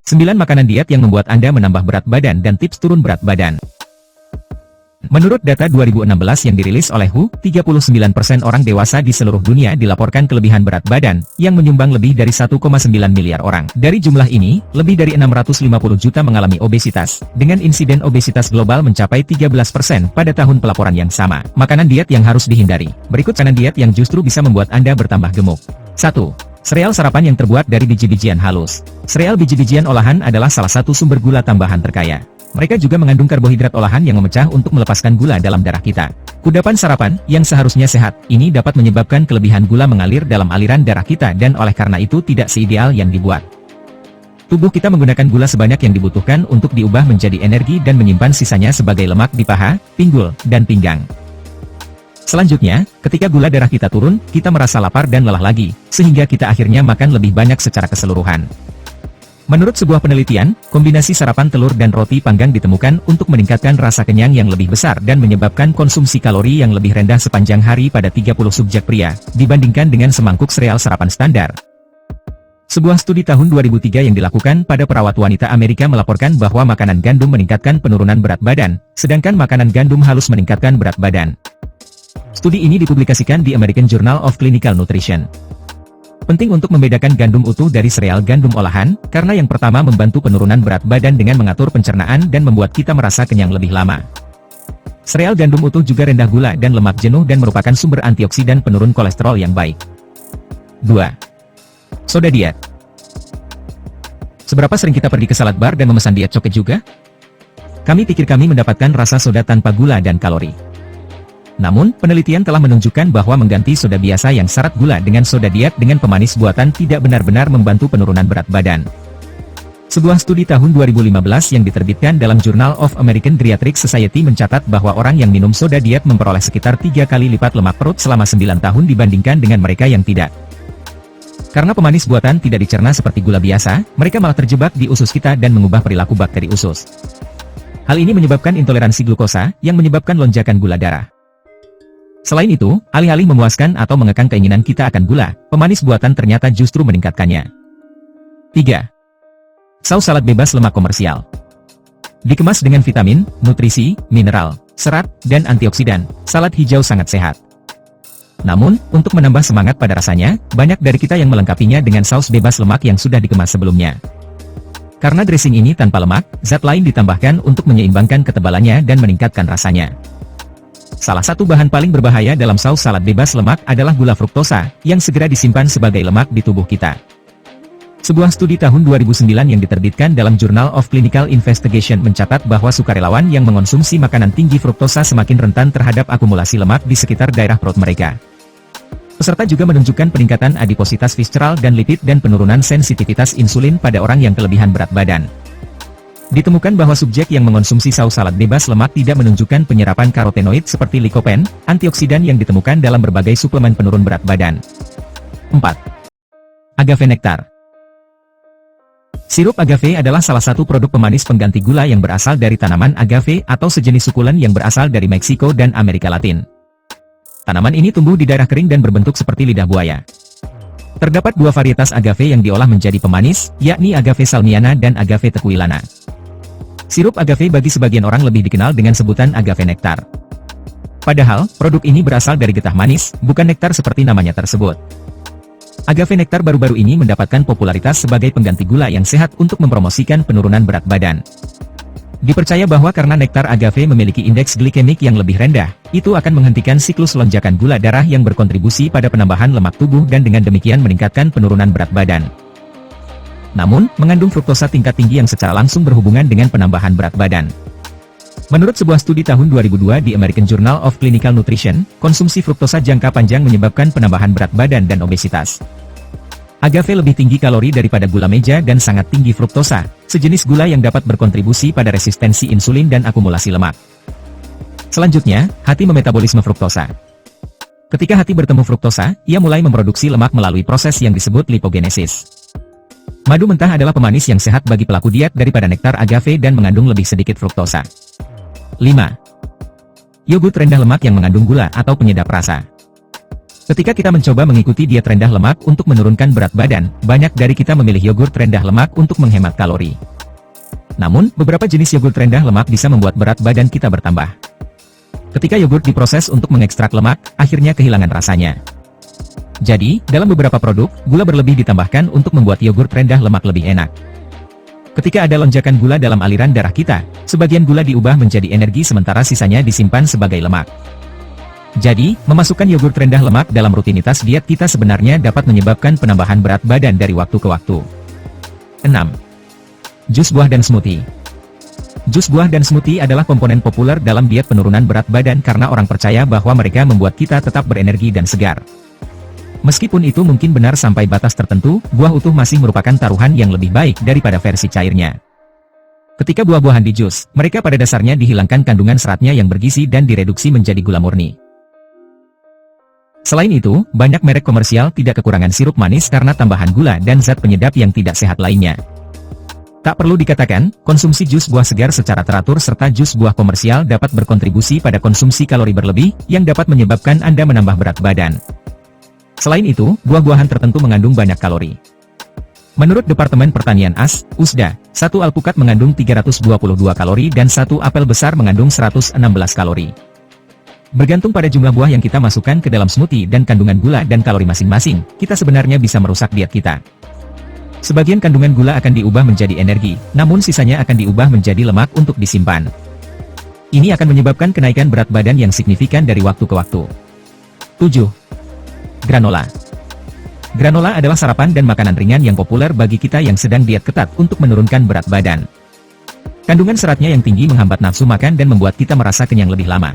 9 makanan diet yang membuat Anda menambah berat badan dan tips turun berat badan. Menurut data 2016 yang dirilis oleh WHO, 39% orang dewasa di seluruh dunia dilaporkan kelebihan berat badan, yang menyumbang lebih dari 1,9 miliar orang. Dari jumlah ini, lebih dari 650 juta mengalami obesitas, dengan insiden obesitas global mencapai 13% pada tahun pelaporan yang sama. Makanan diet yang harus dihindari. Berikut makanan diet yang justru bisa membuat Anda bertambah gemuk. 1. Sereal sarapan yang terbuat dari biji-bijian halus. Sereal biji-bijian olahan adalah salah satu sumber gula tambahan terkaya. Mereka juga mengandung karbohidrat olahan yang memecah untuk melepaskan gula dalam darah kita. Kudapan sarapan, yang seharusnya sehat, ini dapat menyebabkan kelebihan gula mengalir dalam aliran darah kita dan oleh karena itu tidak seideal yang dibuat. Tubuh kita menggunakan gula sebanyak yang dibutuhkan untuk diubah menjadi energi dan menyimpan sisanya sebagai lemak di paha, pinggul, dan pinggang. Selanjutnya, ketika gula darah kita turun, kita merasa lapar dan lelah lagi, sehingga kita akhirnya makan lebih banyak secara keseluruhan. Menurut sebuah penelitian, kombinasi sarapan telur dan roti panggang ditemukan untuk meningkatkan rasa kenyang yang lebih besar dan menyebabkan konsumsi kalori yang lebih rendah sepanjang hari pada 30 subjek pria, dibandingkan dengan semangkuk sereal sarapan standar. Sebuah studi tahun 2003 yang dilakukan pada perawat wanita Amerika melaporkan bahwa makanan gandum meningkatkan penurunan berat badan, sedangkan makanan gandum halus meningkatkan berat badan. Studi ini dipublikasikan di American Journal of Clinical Nutrition. Penting untuk membedakan gandum utuh dari sereal gandum olahan, karena yang pertama membantu penurunan berat badan dengan mengatur pencernaan dan membuat kita merasa kenyang lebih lama. Sereal gandum utuh juga rendah gula dan lemak jenuh dan merupakan sumber antioksidan penurun kolesterol yang baik. 2. Soda diet. Seberapa sering kita pergi ke salad bar dan memesan diet coket juga? Kami pikir kami mendapatkan rasa soda tanpa gula dan kalori. Namun, penelitian telah menunjukkan bahwa mengganti soda biasa yang syarat gula dengan soda diet dengan pemanis buatan tidak benar-benar membantu penurunan berat badan. Sebuah studi tahun 2015 yang diterbitkan dalam Journal of American Geriatric Society mencatat bahwa orang yang minum soda diet memperoleh sekitar 3 kali lipat lemak perut selama 9 tahun dibandingkan dengan mereka yang tidak. Karena pemanis buatan tidak dicerna seperti gula biasa, mereka malah terjebak di usus kita dan mengubah perilaku bakteri usus. Hal ini menyebabkan intoleransi glukosa, yang menyebabkan lonjakan gula darah. Selain itu, alih-alih memuaskan atau mengekang keinginan kita akan gula, pemanis buatan ternyata justru meningkatkannya. 3. Saus salad bebas lemak komersial. Dikemas dengan vitamin, nutrisi, mineral, serat, dan antioksidan, salad hijau sangat sehat. Namun, untuk menambah semangat pada rasanya, banyak dari kita yang melengkapinya dengan saus bebas lemak yang sudah dikemas sebelumnya. Karena dressing ini tanpa lemak, zat lain ditambahkan untuk menyeimbangkan ketebalannya dan meningkatkan rasanya. Salah satu bahan paling berbahaya dalam saus salad bebas lemak adalah gula fruktosa, yang segera disimpan sebagai lemak di tubuh kita. Sebuah studi tahun 2009 yang diterbitkan dalam Journal of Clinical Investigation mencatat bahwa sukarelawan yang mengonsumsi makanan tinggi fruktosa semakin rentan terhadap akumulasi lemak di sekitar daerah perut mereka. Peserta juga menunjukkan peningkatan adipositas visceral dan lipid dan penurunan sensitivitas insulin pada orang yang kelebihan berat badan. Ditemukan bahwa subjek yang mengonsumsi saus salad bebas lemak tidak menunjukkan penyerapan karotenoid seperti likopen, antioksidan yang ditemukan dalam berbagai suplemen penurun berat badan. 4. Agave nektar. Sirup agave adalah salah satu produk pemanis pengganti gula yang berasal dari tanaman agave atau sejenis sukulen yang berasal dari Meksiko dan Amerika Latin. Tanaman ini tumbuh di daerah kering dan berbentuk seperti lidah buaya. Terdapat 2 varietas agave yang diolah menjadi pemanis, yakni agave salmiana dan agave tequilana. Sirup agave bagi sebagian orang lebih dikenal dengan sebutan agave nektar. Padahal, produk ini berasal dari getah manis, bukan nektar seperti namanya tersebut. Agave nektar baru-baru ini mendapatkan popularitas sebagai pengganti gula yang sehat untuk mempromosikan penurunan berat badan. Dipercaya bahwa karena nektar agave memiliki indeks glikemik yang lebih rendah, itu akan menghentikan siklus lonjakan gula darah yang berkontribusi pada penambahan lemak tubuh dan dengan demikian meningkatkan penurunan berat badan. Namun, mengandung fruktosa tingkat tinggi yang secara langsung berhubungan dengan penambahan berat badan. Menurut sebuah studi tahun 2002 di American Journal of Clinical Nutrition, konsumsi fruktosa jangka panjang menyebabkan penambahan berat badan dan obesitas. Agave lebih tinggi kalori daripada gula meja dan sangat tinggi fruktosa, sejenis gula yang dapat berkontribusi pada resistensi insulin dan akumulasi lemak. Selanjutnya, hati memetabolisme fruktosa. Ketika hati bertemu fruktosa, ia mulai memproduksi lemak melalui proses yang disebut lipogenesis. Madu mentah adalah pemanis yang sehat bagi pelaku diet daripada nektar agave dan mengandung lebih sedikit fruktosa. 5. Yogurt rendah lemak yang mengandung gula atau penyedap rasa. Ketika kita mencoba mengikuti diet rendah lemak untuk menurunkan berat badan, banyak dari kita memilih yogurt rendah lemak untuk menghemat kalori. Namun, beberapa jenis yogurt rendah lemak bisa membuat berat badan kita bertambah. Ketika yogurt diproses untuk mengekstrak lemak, akhirnya kehilangan rasanya. Jadi, dalam beberapa produk, gula berlebih ditambahkan untuk membuat yogurt rendah lemak lebih enak. Ketika ada lonjakan gula dalam aliran darah kita, sebagian gula diubah menjadi energi sementara sisanya disimpan sebagai lemak. Jadi, memasukkan yogurt rendah lemak dalam rutinitas diet kita sebenarnya dapat menyebabkan penambahan berat badan dari waktu ke waktu. 6. Jus buah dan smoothie. Jus buah dan smoothie adalah komponen populer dalam diet penurunan berat badan karena orang percaya bahwa mereka membuat kita tetap berenergi dan segar. Meskipun itu mungkin benar sampai batas tertentu, buah utuh masih merupakan taruhan yang lebih baik daripada versi cairnya. Ketika buah-buahan di jus, mereka pada dasarnya dihilangkan kandungan seratnya yang bergizi dan direduksi menjadi gula murni. Selain itu, banyak merek komersial tidak kekurangan sirup manis karena tambahan gula dan zat penyedap yang tidak sehat lainnya. Tak perlu dikatakan, konsumsi jus buah segar secara teratur serta jus buah komersial dapat berkontribusi pada konsumsi kalori berlebih, yang dapat menyebabkan Anda menambah berat badan. Selain itu, buah-buahan tertentu mengandung banyak kalori. Menurut Departemen Pertanian AS, USDA, satu alpukat mengandung 322 kalori dan satu apel besar mengandung 116 kalori. Bergantung pada jumlah buah yang kita masukkan ke dalam smoothie dan kandungan gula dan kalori masing-masing, kita sebenarnya bisa merusak diet kita. Sebagian kandungan gula akan diubah menjadi energi, namun sisanya akan diubah menjadi lemak untuk disimpan. Ini akan menyebabkan kenaikan berat badan yang signifikan dari waktu ke waktu. 7. Granola. Granola adalah sarapan dan makanan ringan yang populer bagi kita yang sedang diet ketat untuk menurunkan berat badan. Kandungan seratnya yang tinggi menghambat nafsu makan dan membuat kita merasa kenyang lebih lama.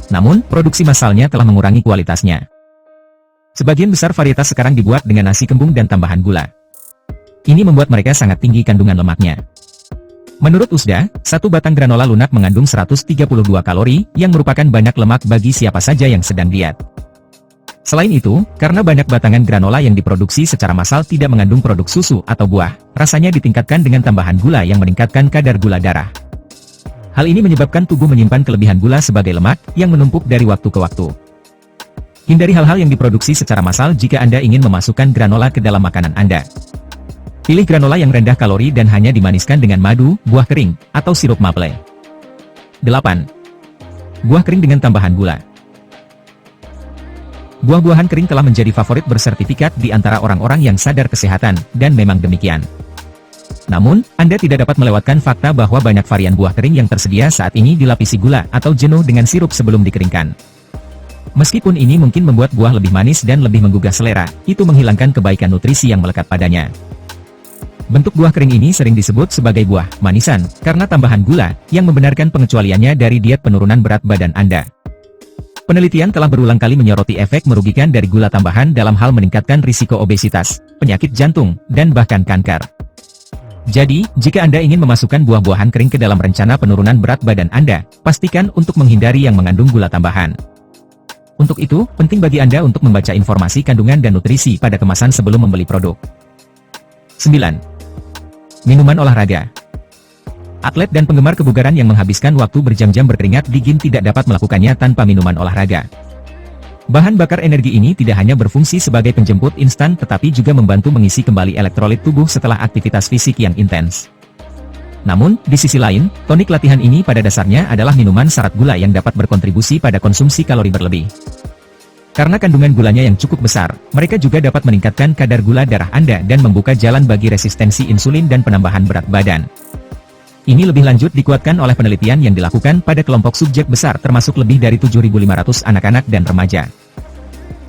Namun, produksi massalnya telah mengurangi kualitasnya. Sebagian besar varietas sekarang dibuat dengan nasi kembung dan tambahan gula. Ini membuat mereka sangat tinggi kandungan lemaknya. Menurut USDA, satu batang granola lunak mengandung 132 kalori, yang merupakan banyak lemak bagi siapa saja yang sedang diet. Selain itu, karena banyak batangan granola yang diproduksi secara massal tidak mengandung produk susu atau buah, rasanya ditingkatkan dengan tambahan gula yang meningkatkan kadar gula darah. Hal ini menyebabkan tubuh menyimpan kelebihan gula sebagai lemak, yang menumpuk dari waktu ke waktu. Hindari hal-hal yang diproduksi secara massal jika Anda ingin memasukkan granola ke dalam makanan Anda. Pilih granola yang rendah kalori dan hanya dimaniskan dengan madu, buah kering, atau sirup maple. 8. Buah kering dengan tambahan gula. Buah-buahan kering telah menjadi favorit bersertifikat di antara orang-orang yang sadar kesehatan, dan memang demikian. Namun, Anda tidak dapat melewatkan fakta bahwa banyak varian buah kering yang tersedia saat ini dilapisi gula atau jenuh dengan sirup sebelum dikeringkan. Meskipun ini mungkin membuat buah lebih manis dan lebih menggugah selera, itu menghilangkan kebaikan nutrisi yang melekat padanya. Bentuk buah kering ini sering disebut sebagai buah manisan, karena tambahan gula, yang membenarkan pengecualiannya dari diet penurunan berat badan Anda. Penelitian telah berulang kali menyoroti efek merugikan dari gula tambahan dalam hal meningkatkan risiko obesitas, penyakit jantung, dan bahkan kanker. Jadi, jika Anda ingin memasukkan buah-buahan kering ke dalam rencana penurunan berat badan Anda, pastikan untuk menghindari yang mengandung gula tambahan. Untuk itu, penting bagi Anda untuk membaca informasi kandungan dan nutrisi pada kemasan sebelum membeli produk. 9. Minuman olahraga. Atlet dan penggemar kebugaran yang menghabiskan waktu berjam-jam berkeringat di gym tidak dapat melakukannya tanpa minuman olahraga. Bahan bakar energi ini tidak hanya berfungsi sebagai penjemput instan tetapi juga membantu mengisi kembali elektrolit tubuh setelah aktivitas fisik yang intens. Namun, di sisi lain, tonik latihan ini pada dasarnya adalah minuman syarat gula yang dapat berkontribusi pada konsumsi kalori berlebih. Karena kandungan gulanya yang cukup besar, mereka juga dapat meningkatkan kadar gula darah Anda dan membuka jalan bagi resistensi insulin dan penambahan berat badan. Ini lebih lanjut dikuatkan oleh penelitian yang dilakukan pada kelompok subjek besar termasuk lebih dari 7.500 anak-anak dan remaja.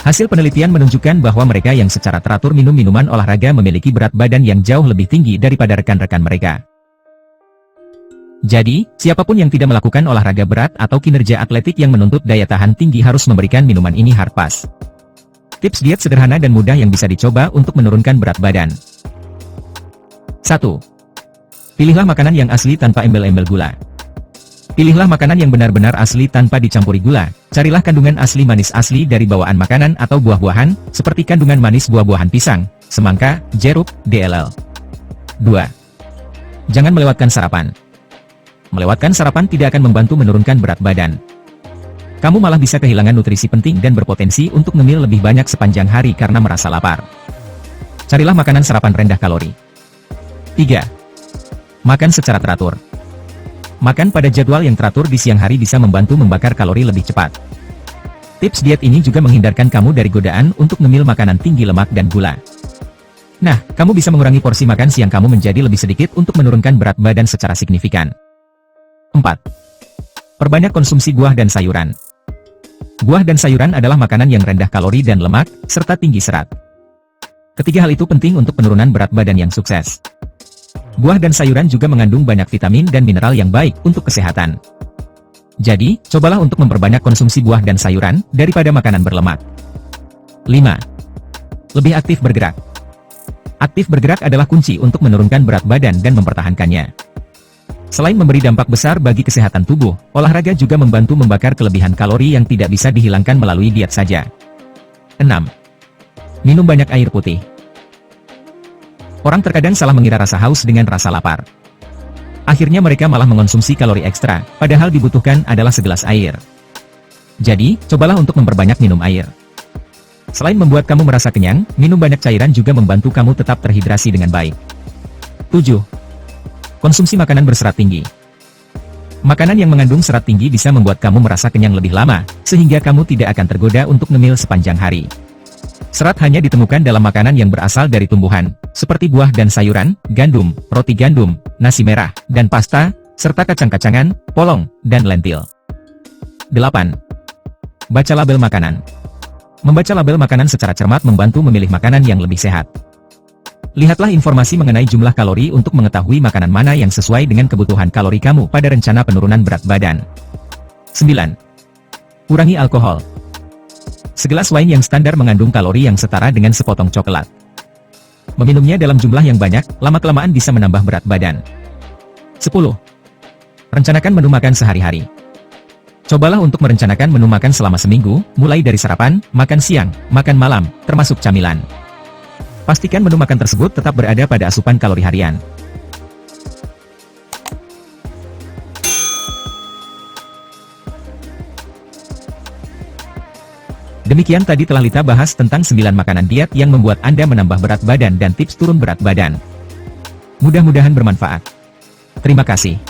Hasil penelitian menunjukkan bahwa mereka yang secara teratur minum minuman olahraga memiliki berat badan yang jauh lebih tinggi daripada rekan-rekan mereka. Jadi, siapapun yang tidak melakukan olahraga berat atau kinerja atletik yang menuntut daya tahan tinggi harus memberikan minuman ini hard pass. Tips diet sederhana dan mudah yang bisa dicoba untuk menurunkan berat badan. 1. Pilihlah makanan yang asli tanpa embel-embel gula. Pilihlah makanan yang benar-benar asli tanpa dicampuri gula. Carilah kandungan asli manis asli dari bawaan makanan atau buah-buahan, seperti kandungan manis buah-buahan pisang, semangka, jeruk, dll. 2. Jangan melewatkan sarapan. Melewatkan sarapan tidak akan membantu menurunkan berat badan. Kamu malah bisa kehilangan nutrisi penting dan berpotensi untuk ngemil lebih banyak sepanjang hari karena merasa lapar. Carilah makanan sarapan rendah kalori. 3. Makan secara teratur. Makan pada jadwal yang teratur di siang hari bisa membantu membakar kalori lebih cepat. Tips diet ini juga menghindarkan kamu dari godaan untuk ngemil makanan tinggi lemak dan gula. Nah, kamu bisa mengurangi porsi makan siang kamu menjadi lebih sedikit untuk menurunkan berat badan secara signifikan. 4. Perbanyak konsumsi buah dan sayuran. Buah dan sayuran adalah makanan yang rendah kalori dan lemak, serta tinggi serat. Ketiga hal itu penting untuk penurunan berat badan yang sukses. Buah dan sayuran juga mengandung banyak vitamin dan mineral yang baik untuk kesehatan. Jadi, cobalah untuk memperbanyak konsumsi buah dan sayuran, daripada makanan berlemak. 5. Lebih aktif bergerak. Aktif bergerak adalah kunci untuk menurunkan berat badan dan mempertahankannya. Selain memberi dampak besar bagi kesehatan tubuh, olahraga juga membantu membakar kelebihan kalori yang tidak bisa dihilangkan melalui diet saja. 6. Minum banyak air putih. Orang terkadang salah mengira rasa haus dengan rasa lapar. Akhirnya mereka malah mengonsumsi kalori ekstra, padahal dibutuhkan adalah segelas air. Jadi, cobalah untuk memperbanyak minum air. Selain membuat kamu merasa kenyang, minum banyak cairan juga membantu kamu tetap terhidrasi dengan baik. 7. Konsumsi makanan berserat tinggi. Makanan yang mengandung serat tinggi bisa membuat kamu merasa kenyang lebih lama, sehingga kamu tidak akan tergoda untuk ngemil sepanjang hari. Serat hanya ditemukan dalam makanan yang berasal dari tumbuhan, seperti buah dan sayuran, gandum, roti gandum, nasi merah, dan pasta, serta kacang-kacangan, polong, dan lentil. 8. Baca label makanan. Membaca label makanan secara cermat membantu memilih makanan yang lebih sehat. Lihatlah informasi mengenai jumlah kalori untuk mengetahui makanan mana yang sesuai dengan kebutuhan kalori kamu pada rencana penurunan berat badan. 9. Kurangi alkohol. Segelas wine yang standar mengandung kalori yang setara dengan sepotong coklat. Meminumnya dalam jumlah yang banyak, lama-kelamaan bisa menambah berat badan. 10. Rencanakan menu makan sehari-hari. Cobalah untuk merencanakan menu makan selama seminggu, mulai dari sarapan, makan siang, makan malam, termasuk camilan. Pastikan menu makan tersebut tetap berada pada asupan kalori harian. Demikian tadi telah Lita bahas tentang 9 makanan diet yang membuat Anda menambah berat badan dan tips turun berat badan. Mudah-mudahan bermanfaat. Terima kasih.